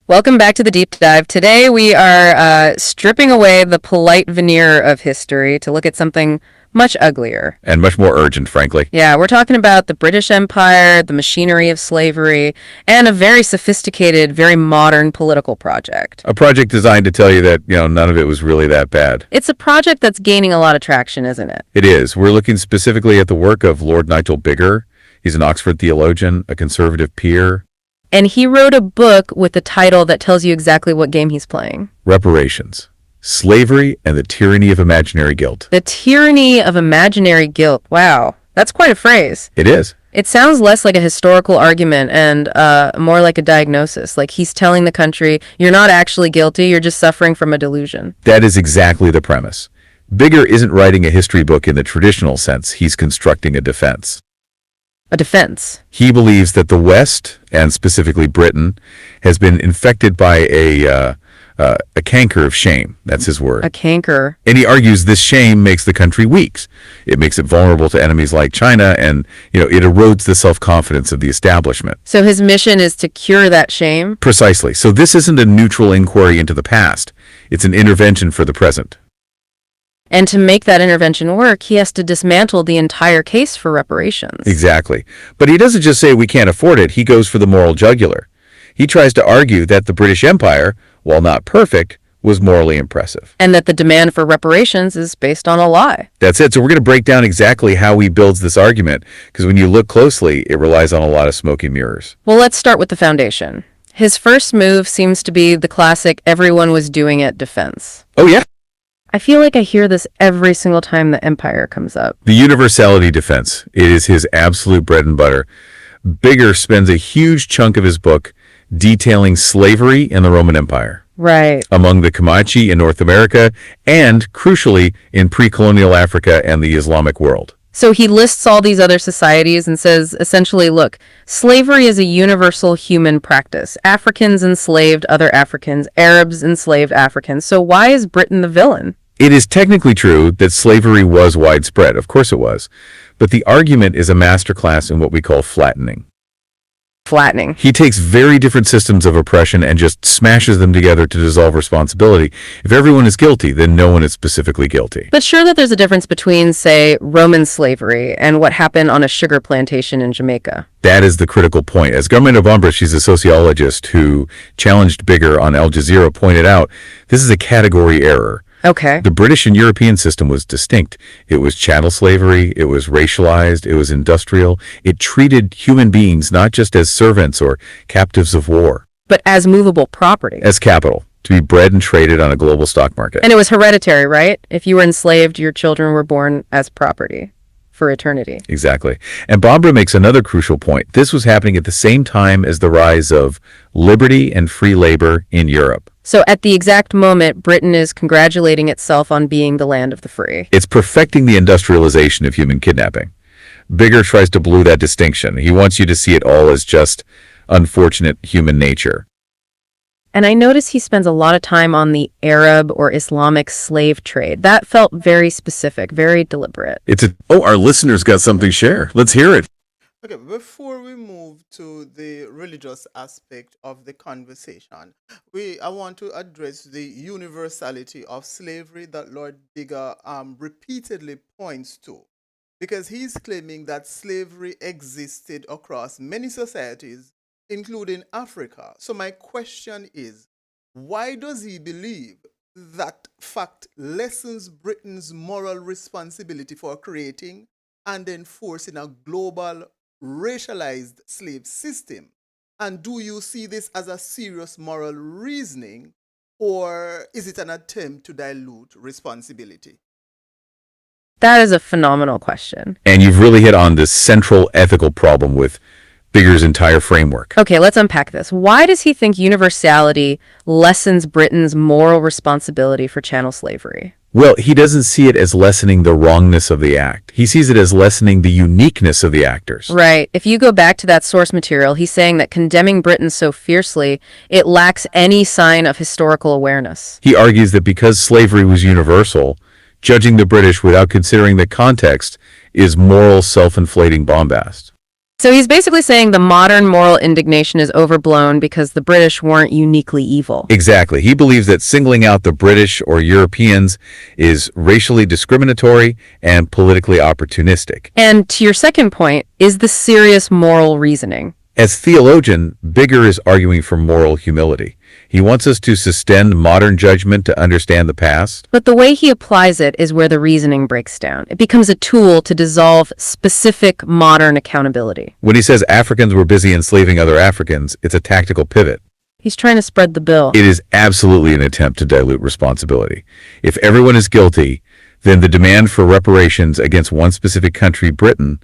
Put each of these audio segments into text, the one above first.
Welcome back to the deep dive. Today we are stripping away the polite veneer of history to look at something much uglier. And much more urgent, frankly. Yeah, we're talking about the British Empire, the machinery of slavery, and a very sophisticated, very modern political project. A project designed to tell you that, none of it was really that bad. It's a project that's gaining a lot of traction, isn't it? It is. We're looking specifically at the work of Lord Nigel Biggar. He's an Oxford theologian, a conservative peer. And he wrote a book with the title that tells you exactly what game he's playing. Reparations. Slavery and the Tyranny of Imaginary Guilt. The Tyranny of Imaginary Guilt. Wow, that's quite a phrase. It is. It sounds less like a historical argument and more like a diagnosis. Like he's telling the country, you're not actually guilty, you're just suffering from a delusion. That is exactly the premise. Biggar isn't writing a history book in the traditional sense. He's constructing a defense. A defense. He believes that the West, and specifically Britain, has been infected by a canker of shame. That's his word. A canker. And he argues this shame makes the country weak. It makes it vulnerable to enemies like China, and it erodes the self-confidence of the establishment. So his mission is to cure that shame? Precisely. So this isn't a neutral inquiry into the past. It's an intervention for the present. And to make that intervention work, he has to dismantle the entire case for reparations. Exactly. But he doesn't just say we can't afford it. He goes for the moral jugular. He tries to argue that the British Empire, while not perfect, was morally impressive. And that the demand for reparations is based on a lie. That's it. So we're going to break down exactly how he builds this argument, because when you look closely, it relies on a lot of smoke and mirrors. Well, let's start with the foundation. His first move seems to be the classic everyone was doing it defense. Oh, yeah? I feel like I hear this every single time the empire comes up. The universality defense. It is his absolute bread and butter. Biggar spends a huge chunk of his book detailing slavery in the Roman Empire. Right. Among the Comanche in North America, and, crucially, in pre-colonial Africa and the Islamic world. So he lists all these other societies and says, essentially, look, slavery is a universal human practice. Africans enslaved other Africans, Arabs enslaved Africans. So why is Britain the villain? It is technically true that slavery was widespread. Of course it was. But the argument is a masterclass in what we call flattening. Flattening. He takes very different systems of oppression and just smashes them together to dissolve responsibility. If everyone is guilty, then no one is specifically guilty. But sure that there's a difference between, say, Roman slavery and what happened on a sugar plantation in Jamaica. That is the critical point. As Government of Umbra, she's a sociologist who challenged Biggar on Al Jazeera, pointed out, this is a category error. Okay. The British and European system was distinct. It was chattel slavery, it was racialized, it was industrial. It treated human beings not just as servants or captives of war, but as movable property. as capital, to be bred and traded on a global stock market. And it was hereditary, right? If you were enslaved, your children were born as property for eternity. Exactly. And Barbara makes another crucial point. This was happening at the same time as the rise of liberty and free labor in Europe. So at the exact moment, Britain is congratulating itself on being the land of the free. It's perfecting the industrialization of human kidnapping. Biggar tries to blur that distinction. He wants you to see it all as just unfortunate human nature. And I notice he spends a lot of time on the Arab or Islamic slave trade. That felt very specific, very deliberate. Our listeners got something to share. Let's hear it. Okay, before we move to the religious aspect of the conversation, I want to address the universality of slavery that Lord Biggar repeatedly points to, because he's claiming that slavery existed across many societies, including Africa. So my question is, why does he believe that fact lessens Britain's moral responsibility for creating and enforcing a global racialized slave system? And do you see this as a serious moral reasoning, or is it an attempt to dilute responsibility? That is a phenomenal question. And you've really hit on this central ethical problem with Biggar's entire framework. Okay, let's unpack this. Why does he think universality lessens Britain's moral responsibility for chattel slavery? Well, he doesn't see it as lessening the wrongness of the act. He sees it as lessening the uniqueness of the actors. Right. If you go back to that source material, he's saying that condemning Britain so fiercely, it lacks any sign of historical awareness. He argues that because slavery was universal, judging the British without considering the context is moral self-inflating bombast. So he's basically saying the modern moral indignation is overblown because the British weren't uniquely evil. Exactly. He believes that singling out the British or Europeans is racially discriminatory and politically opportunistic. And to your second point, is the serious moral reasoning. As theologian, Biggar is arguing for moral humility. He wants us to suspend modern judgment to understand the past. But the way he applies it is where the reasoning breaks down. It becomes a tool to dissolve specific modern accountability. When he says Africans were busy enslaving other Africans, it's a tactical pivot. He's trying to spread the bill. It is absolutely an attempt to dilute responsibility. If everyone is guilty, then the demand for reparations against one specific country, Britain,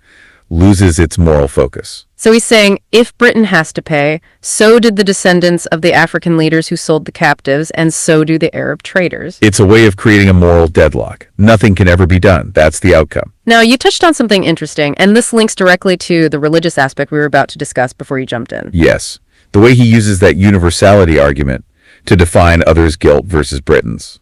loses its moral focus. So he's saying if Britain has to pay, so did the descendants of the African leaders who sold the captives, and so do the Arab traders. It's a way of creating a moral deadlock. Nothing can ever be done. That's the outcome. Now, you touched on something interesting, and this links directly to the religious aspect we were about to discuss before you jumped in. Yes. The way he uses that universality argument to define others' guilt versus Britain's.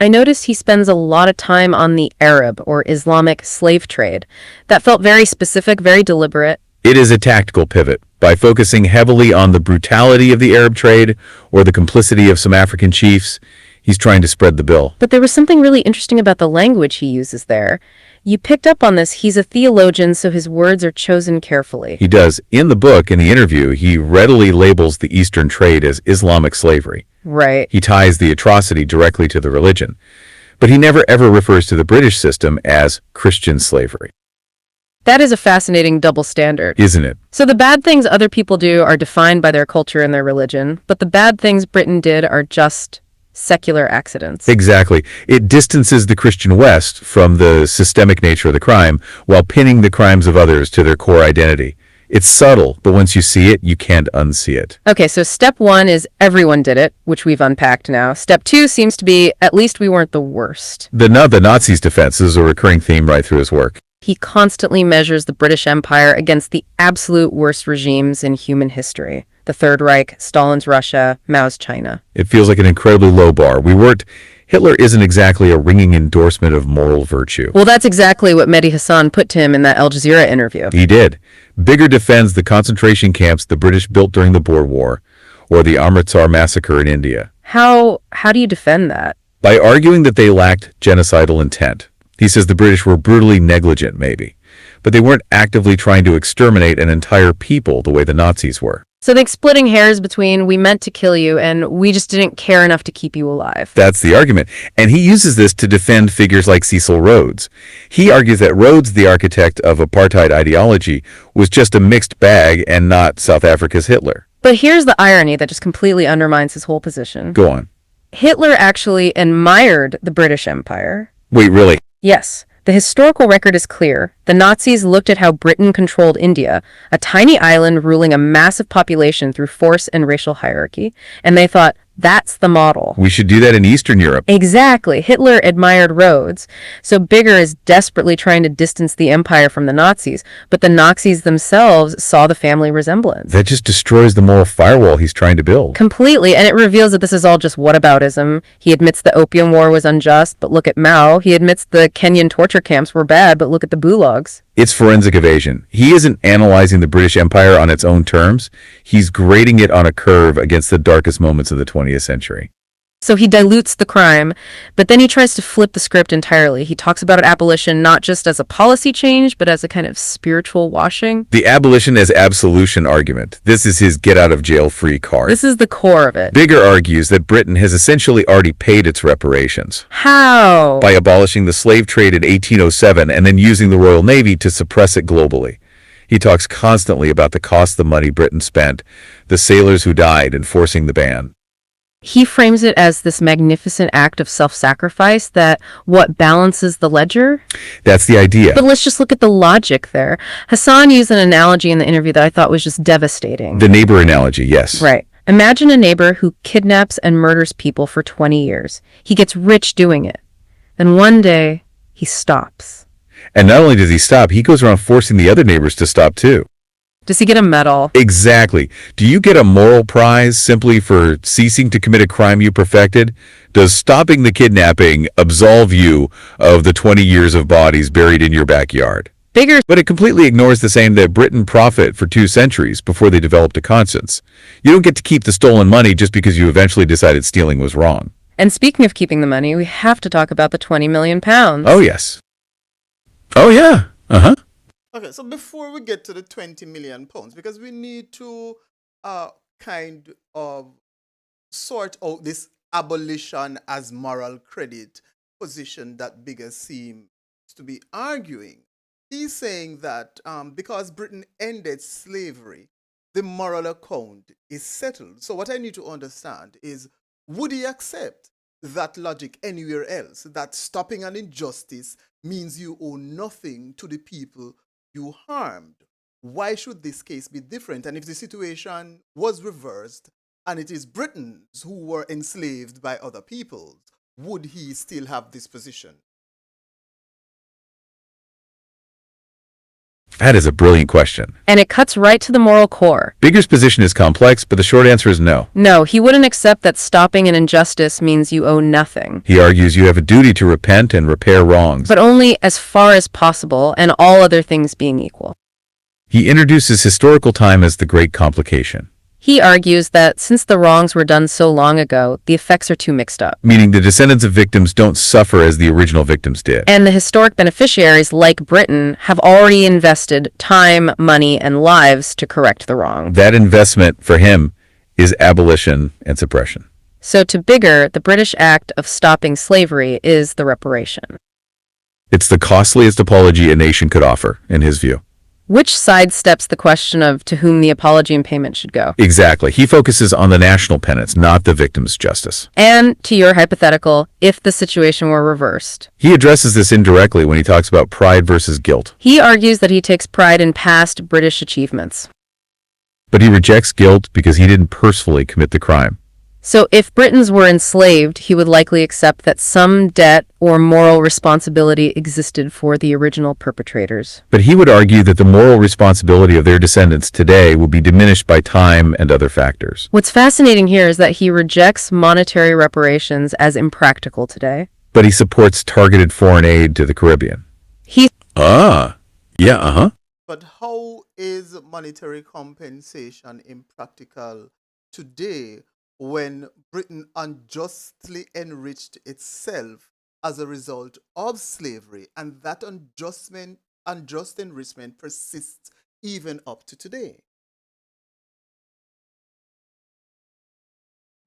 I noticed he spends a lot of time on the Arab or Islamic slave trade. That felt very specific, very deliberate. It is a tactical pivot. By focusing heavily on the brutality of the Arab trade or the complicity of some African chiefs, he's trying to spread the bill. But there was something really interesting about the language he uses there. You picked up on this. He's a theologian, so his words are chosen carefully. He does. In the book, in the interview, he readily labels the Eastern trade as Islamic slavery. Right. He ties the atrocity directly to the religion. But he never ever refers to the British system as Christian slavery. That is a fascinating double standard. Isn't it? So the bad things other people do are defined by their culture and their religion, but the bad things Britain did are just secular accidents. Exactly. It distances the Christian West from the systemic nature of the crime while pinning the crimes of others to their core identity. It's subtle, but once you see it, you can't unsee it. Okay, so step one is everyone did it, which we've unpacked now. Step two seems to be at least we weren't the worst. The Nazis' defense is a recurring theme right through his work. He constantly measures the British Empire against the absolute worst regimes in human history. The Third Reich, Stalin's Russia, Mao's China. It feels like an incredibly low bar. Hitler isn't exactly a ringing endorsement of moral virtue. Well, that's exactly what Mehdi Hassan put to him in that Al Jazeera interview. He did. Biggar defends the concentration camps the British built during the Boer War, or the Amritsar massacre in India. How do you defend that? By arguing that they lacked genocidal intent. He says the British were brutally negligent, maybe, but they weren't actively trying to exterminate an entire people the way the Nazis were. So they're splitting hairs between we meant to kill you and we just didn't care enough to keep you alive. That's the argument. And he uses this to defend figures like Cecil Rhodes. He argues that Rhodes, the architect of apartheid ideology, was just a mixed bag and not South Africa's Hitler. But here's the irony that just completely undermines his whole position. Go on. Hitler actually admired the British Empire. Wait, really? Yes. The historical record is clear. The Nazis looked at how Britain controlled India, a tiny island ruling a massive population through force and racial hierarchy, and they thought, that's the model. We should do that in Eastern Europe. Exactly. Hitler admired Rhodes. So Biggar is desperately trying to distance the empire from the Nazis, but the Nazis themselves saw the family resemblance. That just destroys the moral firewall he's trying to build. Completely, and it reveals that this is all just whataboutism. He admits the Opium War was unjust, but look at Mao. He admits the Kenyan torture camps were bad, but look at the gulags. It's forensic evasion. He isn't analyzing the British Empire on its own terms. He's grading it on a curve against the darkest moments of the 20th century. So he dilutes the crime, but then he tries to flip the script entirely. He talks about abolition not just as a policy change, but as a kind of spiritual washing. The abolition as absolution argument. This is his get-out-of-jail-free card. This is the core of it. Biggar argues that Britain has essentially already paid its reparations. How? By abolishing the slave trade in 1807 and then using the Royal Navy to suppress it globally. He talks constantly about the cost the money Britain spent, the sailors who died enforcing the ban. He frames it as this magnificent act of self-sacrifice that what balances the ledger? That's the idea. But let's just look at the logic there. Hassan used an analogy in the interview that I thought was just devastating. The neighbor analogy, yes. Right. Imagine a neighbor who kidnaps and murders people for 20 years. He gets rich doing it. Then one day, he stops. And not only does he stop, he goes around forcing the other neighbors to stop too. Does he get a medal? Exactly. Do you get a moral prize simply for ceasing to commit a crime you perfected? Does stopping the kidnapping absolve you of the 20 years of bodies buried in your backyard? Biggar But it completely ignores the saying that Britain profited for 2 centuries before they developed a conscience. You don't get to keep the stolen money just because you eventually decided stealing was wrong. And speaking of keeping the money, we have to talk about the 20 million pounds. Oh, yes. Oh, yeah. Uh-huh. Okay, so before we get to the 20 million pounds, because we need to kind of sort out this abolition as moral credit position that Biggar seems to be arguing. He's saying that because Britain ended slavery, the moral account is settled. So what I need to understand is, would he accept that logic anywhere else, that stopping an injustice means you owe nothing to the people you harmed? Why should this case be different? And if the situation was reversed and it is Britons who were enslaved by other peoples, would he still have this position? That is a brilliant question. And it cuts right to the moral core. Biggar's position is complex, but the short answer is no. No, he wouldn't accept that stopping an injustice means you owe nothing. He argues you have a duty to repent and repair wrongs. But only as far as possible, and all other things being equal. He introduces historical time as the great complication, He argues that since the wrongs were done so long ago, the effects are too mixed up. meaning the descendants of victims don't suffer as the original victims did. And the historic beneficiaries, like Britain, have already invested time, money, and lives to correct the wrong. That investment, for him, is abolition and suppression. So to Biggar, the British act of stopping slavery is the reparation, It's the costliest apology a nation could offer, in his view. which sidesteps the question of to whom the apology and payment should go. Exactly. He focuses on the national penance, not the victim's justice. And to your hypothetical, if the situation were reversed. He addresses this indirectly when he talks about pride versus guilt. He argues that he takes pride in past British achievements. But he rejects guilt because he didn't personally commit the crime. So if Britons were enslaved, he would likely accept that some debt or moral responsibility existed for the original perpetrators. But he would argue that the moral responsibility of their descendants today will be diminished by time and other factors. What's fascinating here is that he rejects monetary reparations as impractical today. But he supports targeted foreign aid to the Caribbean. He But how is monetary compensation impractical today when Britain unjustly enriched itself as a result of slavery, and that unjust enrichment persists even up to today?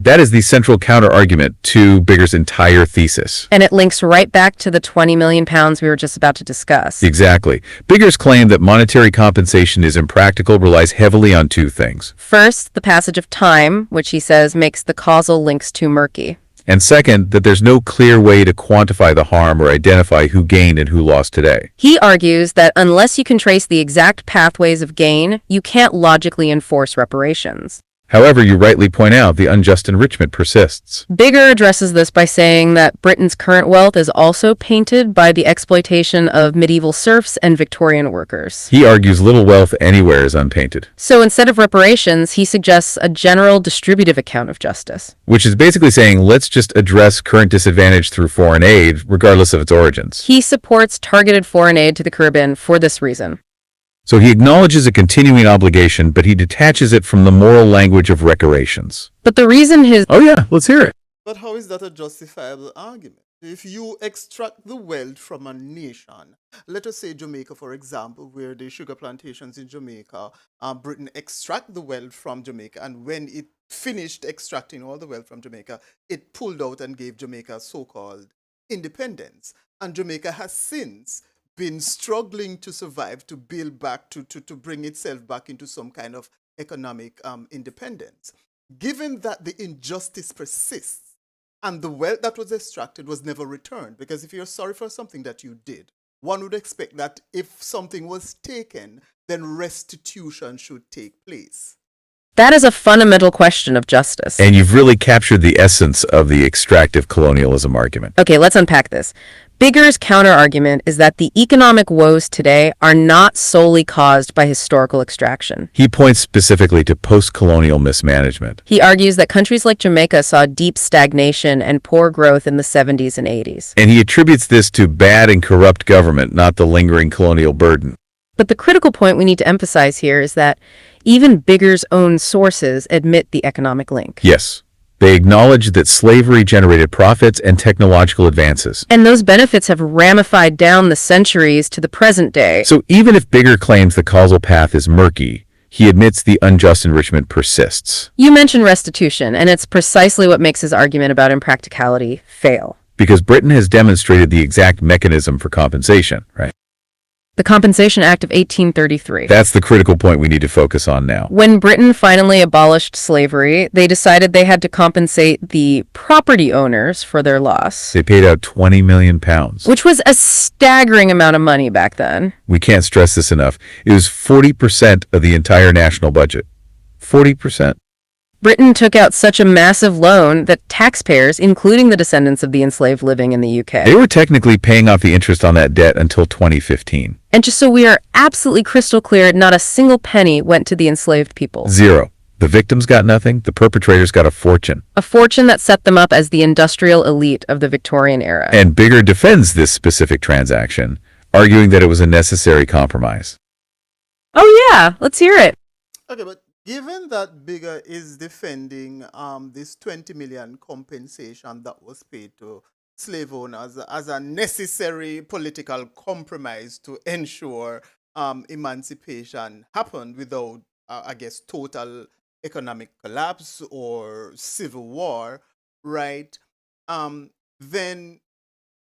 That is the central counter-argument to Biggar's entire thesis. And it links right back to the 20 million pounds we were just about to discuss. Exactly. Biggar's claim that monetary compensation is impractical relies heavily on 2 things. First, the passage of time, which he says makes the causal links too murky. And second, that there's no clear way to quantify the harm or identify who gained and who lost today. He argues that unless you can trace the exact pathways of gain, you can't logically enforce reparations. However, you rightly point out the unjust enrichment persists. Biggar addresses this by saying that Britain's current wealth is also painted by the exploitation of medieval serfs and Victorian workers. He argues little wealth anywhere is unpainted, So instead of reparations, he suggests a general distributive account of justice. which is basically saying let's just address current disadvantage through foreign aid, regardless of its origins. He supports targeted foreign aid to the Caribbean for this reason. So he acknowledges a continuing obligation, but he detaches it from the moral language of reparations. But the reason his Oh yeah, let's hear it. But how is that a justifiable argument? If you extract the wealth from a nation, let us say Jamaica, for example, where the sugar plantations in Jamaica, Britain extract the wealth from Jamaica, and when it finished extracting all the wealth from Jamaica, it pulled out and gave Jamaica so-called independence. And Jamaica has since been struggling to survive, to build back, to bring itself back into some kind of economic independence. Given that the injustice persists and the wealth that was extracted was never returned, because if you're sorry for something that you did, one would expect that if something was taken, then restitution should take place. That is a fundamental question of justice. And you've really captured the essence of the extractive colonialism argument. Okay, let's unpack this. Biggar's counter-argument is that the economic woes today are not solely caused by historical extraction. He points specifically to post-colonial mismanagement. He argues that countries like Jamaica saw deep stagnation and poor growth in the 70s and 80s. And he attributes this to bad and corrupt government, not the lingering colonial burden. But the critical point we need to emphasize here is that even Biggar's own sources admit the economic link. Yes. They acknowledge that slavery generated profits and technological advances. And those benefits have ramified down the centuries to the present day. So even if Biggar claims the causal path is murky, he admits the unjust enrichment persists. You mentioned restitution, and it's precisely what makes his argument about impracticality fail. Because Britain has demonstrated the exact mechanism for compensation, right? The Compensation Act of 1833. That's the critical point we need to focus on now. When Britain finally abolished slavery, they decided they had to compensate the property owners for their loss, They paid out £20 million. which was a staggering amount of money back then. We can't stress this enough. It was 40% of the entire national budget. 40%. Britain took out such a massive loan that taxpayers, including the descendants of the enslaved living in the UK. They were technically paying off the interest on that debt until 2015. And just so we are absolutely crystal clear, not a single penny went to the enslaved people. Zero. The victims got nothing. The perpetrators got a fortune. A fortune that set them up as the industrial elite of the Victorian era. And Biggar defends this specific transaction, arguing that it was a necessary compromise. Oh yeah, let's hear it. Okay, but given that Biggar is defending this 20 million compensation that was paid to slave owners as a necessary political compromise to ensure emancipation happened without, I guess, total economic collapse or civil war, right? Then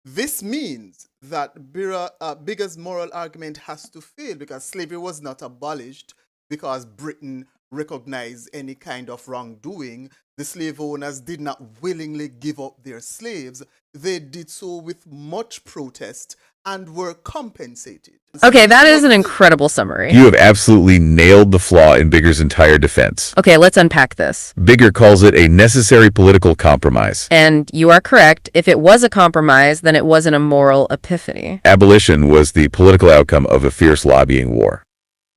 this means that Biggar's moral argument has to fail because slavery was not abolished because Britain recognized any kind of wrongdoing. The slave owners did not willingly give up their slaves. They did so with much protest and were compensated. Okay, that is an incredible summary. You have absolutely nailed the flaw in Biggar's entire defense. Okay, let's unpack this. Biggar calls it a necessary political compromise. And you are correct. If it was a compromise, then it wasn't a moral epiphany. Abolition was the political outcome of a fierce lobbying war.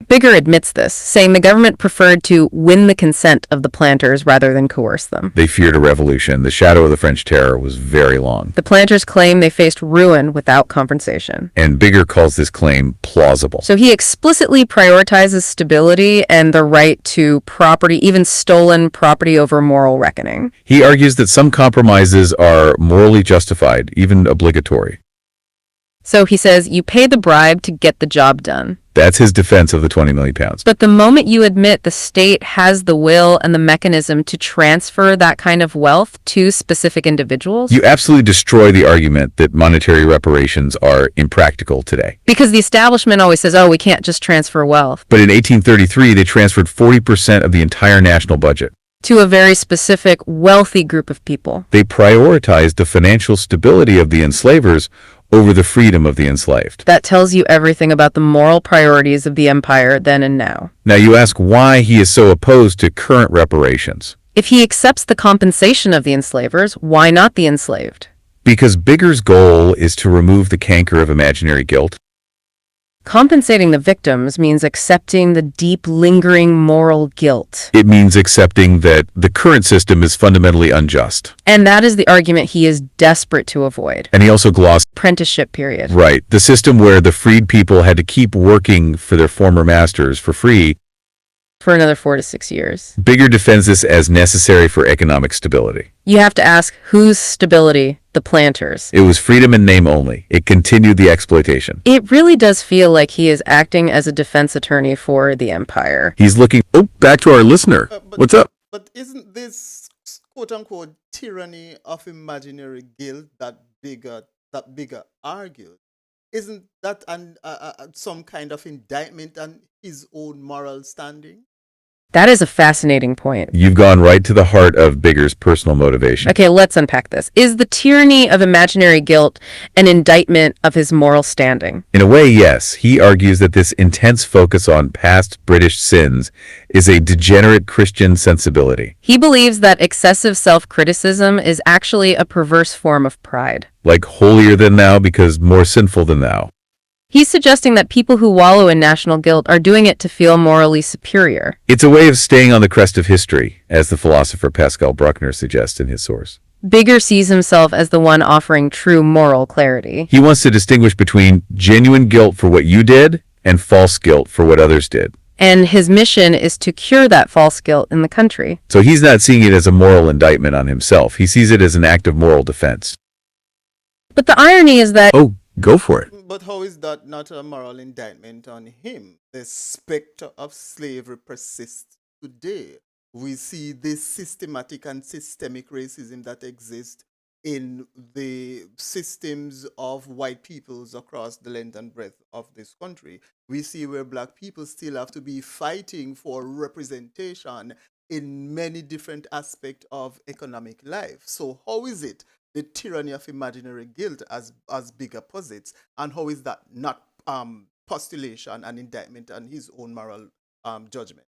Biggar admits this, saying the government preferred to win the consent of the planters rather than coerce them. They feared a revolution. The shadow of the French Terror was very long. The planters claim they faced ruin without compensation. And Biggar calls this claim plausible. So he explicitly prioritizes stability and the right to property, even stolen property, over moral reckoning. He argues that some compromises are morally justified, even obligatory. So he says you pay the bribe to get the job done. That's his defense of the £20 million. But the moment you admit the state has the will and the mechanism to transfer that kind of wealth to specific individuals, You absolutely destroy the argument that monetary reparations are impractical today. because the establishment always says, oh, we can't just transfer wealth But in 1833, they transferred 40% of the entire national budget. to a very specific, wealthy group of people. They prioritized the financial stability of the enslavers over the freedom of the enslaved. That tells you everything about the moral priorities of the empire then and now. Now you ask why he is so opposed to current reparations. If he accepts the compensation of the enslavers, why not the enslaved? Because Biggar's goal is to remove the canker of imaginary guilt. Compensating the victims means accepting the deep, lingering moral guilt. It means accepting that the current system is fundamentally unjust. And that is the argument he is desperate to avoid. And he also glossed, Apprenticeship period. right, the system where the freed people had to keep working for their former masters for free. For another 4 to 6 years. Biggar defends this as necessary for economic stability. You have to ask, whose stability? The planters. It was freedom in name only. It continued the exploitation. It really does feel like he is acting as a defense attorney for the empire. He's looking, back to our listener. What's up? But isn't this quote-unquote tyranny of imaginary guilt that Biggar argued? Isn't that some kind of indictment on his own moral standing? That is a fascinating point. You've gone right to the heart of Biggar's personal motivation. Okay, let's unpack this. Is the tyranny of imaginary guilt an indictment of his moral standing? In a way, yes. He argues that this intense focus on past British sins is a degenerate Christian sensibility. He believes that excessive self-criticism is actually a perverse form of pride. Like holier than thou because more sinful than thou. He's suggesting that people who wallow in national guilt are doing it to feel morally superior. It's a way of staying on the crest of history, as the philosopher Pascal Bruckner suggests in his source. Biggar sees himself as the one offering true moral clarity. He wants to distinguish between genuine guilt for what you did and false guilt for what others did. And his mission is to cure that false guilt in the country. So he's not seeing it as a moral indictment on himself. He sees it as an act of moral defense. But the irony is that Oh, go for it. But how is that not a moral indictment on him? The specter of slavery persists today. We see this systematic and systemic racism that exists in the systems of white peoples across the length and breadth of this country. We see where black people still have to be fighting for representation in many different aspects of economic life. So how is it the tyranny of imaginary guilt, as Biggar posits, and how is that not postulation and indictment on his own moral judgment?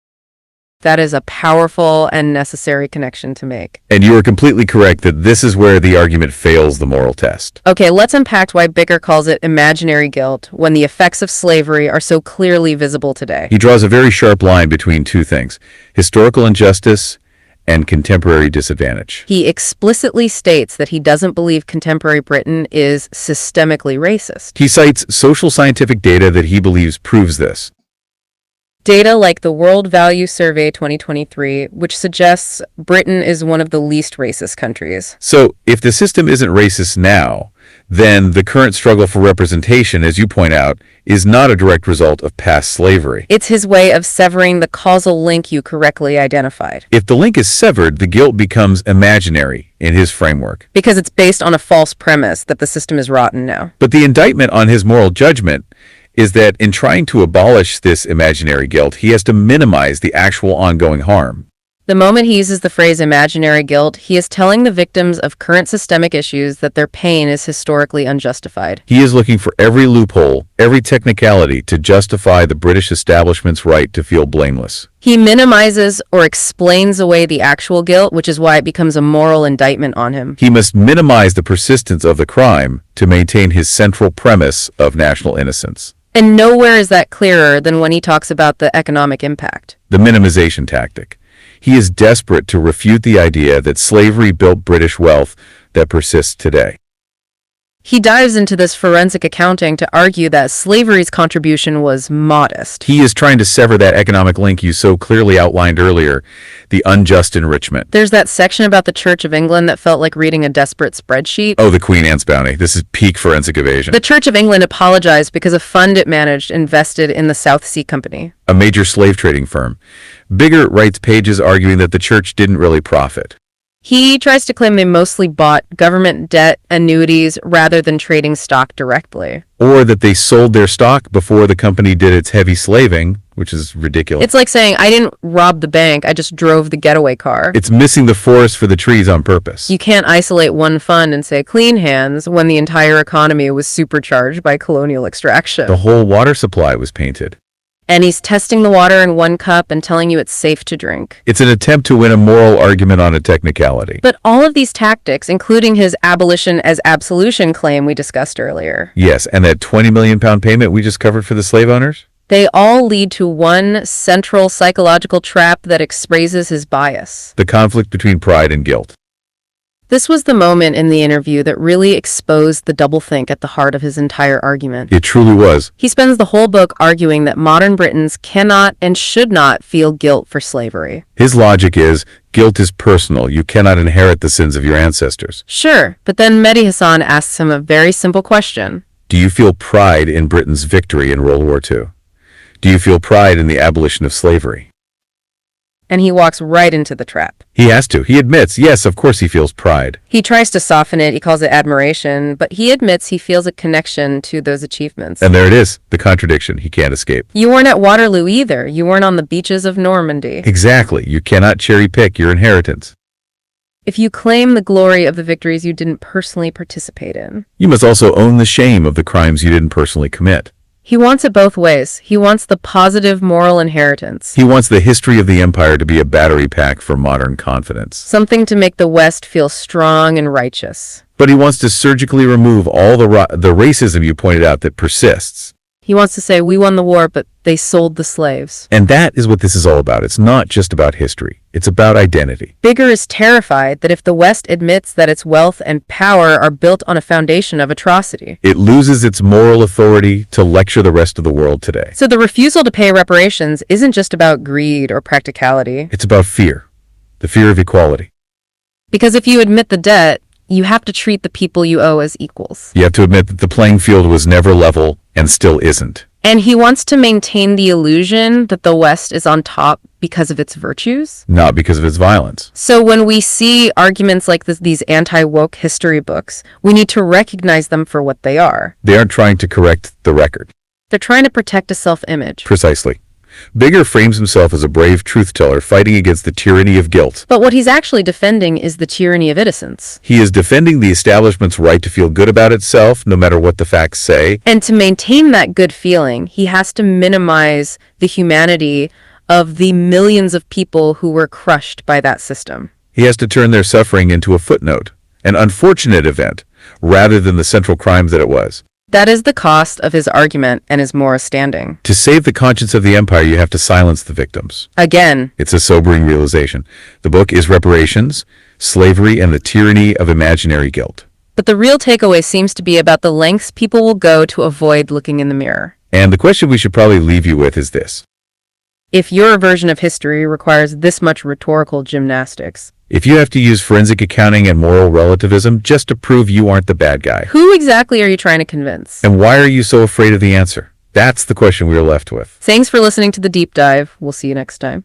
that is a powerful and necessary connection to make. And you are completely correct that this is where the argument fails the moral test. Okay, let's unpack why Biggar calls it imaginary guilt when the effects of slavery are so clearly visible today. He draws a very sharp line between two things: historical injustice and contemporary disadvantage. He explicitly states that he doesn't believe contemporary Britain is systemically racist. He cites social scientific data that he believes proves this. Data like the World Value Survey 2023, which suggests Britain is one of the least racist countries. So, if the system isn't racist now, then the current struggle for representation, as you point out, is not a direct result of past slavery. It's his way of severing the causal link you correctly identified. If the link is severed, the guilt becomes imaginary in his framework. Because it's based on a false premise that the system is rotten now. But the indictment on his moral judgment is that in trying to abolish this imaginary guilt, he has to minimize the actual ongoing harm. The moment he uses the phrase imaginary guilt, he is telling the victims of current systemic issues that their pain is historically unjustified. He is looking for every loophole, every technicality to justify the British establishment's right to feel blameless. He minimizes or explains away the actual guilt, which is why it becomes a moral indictment on him. He must minimize the persistence of the crime to maintain his central premise of national innocence. And nowhere is that clearer than when he talks about the economic impact. The minimization tactic. He is desperate to refute the idea that slavery built British wealth that persists today. He dives into this forensic accounting to argue that slavery's contribution was modest. He is trying to sever that economic link you so clearly outlined earlier, the unjust enrichment. There's that section about the Church of England that felt like reading a desperate spreadsheet. Oh, the Queen Anne's bounty. This is peak forensic evasion. The Church of England apologized because a fund it managed invested in the South Sea Company, a major slave trading firm. Biggar writes pages arguing that the church didn't really profit. He tries to claim they mostly bought government debt annuities rather than trading stock directly. Or that they sold their stock before the company did its heavy slaving, which is ridiculous. It's like saying, I didn't rob the bank, I just drove the getaway car. It's missing the forest for the trees on purpose. You can't isolate one fund and say clean hands when the entire economy was supercharged by colonial extraction. The whole water supply was painted. And he's testing the water in one cup and telling you it's safe to drink. It's an attempt to win a moral argument on a technicality. But all of these tactics, including his abolition as absolution claim we discussed earlier. Yes, and that £20 million payment we just covered for the slave owners? They all lead to one central psychological trap that expresses his bias. The conflict between pride and guilt. This was the moment in the interview that really exposed the doublethink at the heart of his entire argument. It truly was. He spends the whole book arguing that modern Britons cannot and should not feel guilt for slavery. His logic is, guilt is personal. You cannot inherit the sins of your ancestors. Sure, but then Mehdi Hassan asks him a very simple question. Do you feel pride in Britain's victory in World War II? Do you feel pride in the abolition of slavery? And he walks right into the trap. He has to. He admits, yes, of course he feels pride. He tries to soften it, he calls it admiration, but he admits he feels a connection to those achievements. And there it is, the contradiction he can't escape. You weren't at Waterloo either. You weren't on the beaches of Normandy. Exactly. You cannot cherry pick your inheritance. If you claim the glory of the victories you didn't personally participate in, you must also own the shame of the crimes you didn't personally commit. He wants it both ways. He wants the positive moral inheritance. He wants the history of the empire to be a battery pack for modern confidence. Something to make the West feel strong and righteous. But he wants to surgically remove all the racism you pointed out that persists. He wants to say, we won the war, but they sold the slaves. And that is what this is all about. It's not just about history. It's about identity. Biggar is terrified that if the West admits that its wealth and power are built on a foundation of atrocity, It loses its moral authority to lecture the rest of the world today. so the refusal to pay reparations isn't just about greed or practicality. It's about fear, the fear of equality. Because if you admit the debt, you have to treat the people you owe as equals. You have to admit that the playing field was never level and still isn't. And he wants to maintain the illusion that the West is on top because of its virtues. Not because of its violence. So when we see arguments like these anti-woke history books, we need to recognize them for what they are. They aren't trying to correct the record. They're trying to protect a self-image. Precisely. Biggar frames himself as a brave truth-teller fighting against the tyranny of guilt. But what he's actually defending is the tyranny of innocence. He is defending the establishment's right to feel good about itself, no matter what the facts say. And to maintain that good feeling, he has to minimize the humanity of the millions of people who were crushed by that system. He has to turn their suffering into a footnote, an unfortunate event, rather than the central crime that it was. That is the cost of his argument and his moral standing. To save the conscience of the empire, you have to silence the victims. Again, It's a sobering realization. The book is Reparations, Slavery, and the Tyranny of Imaginary Guilt. but the real takeaway seems to be about the lengths people will go to avoid looking in the mirror. And the question we should probably leave you with is this. If your version of history requires this much rhetorical gymnastics, If you have to use forensic accounting and moral relativism just to prove you aren't the bad guy, who exactly are you trying to convince? and why are you so afraid of the answer? That's the question we are left with. Thanks for listening to The Deep Dive. We'll see you next time.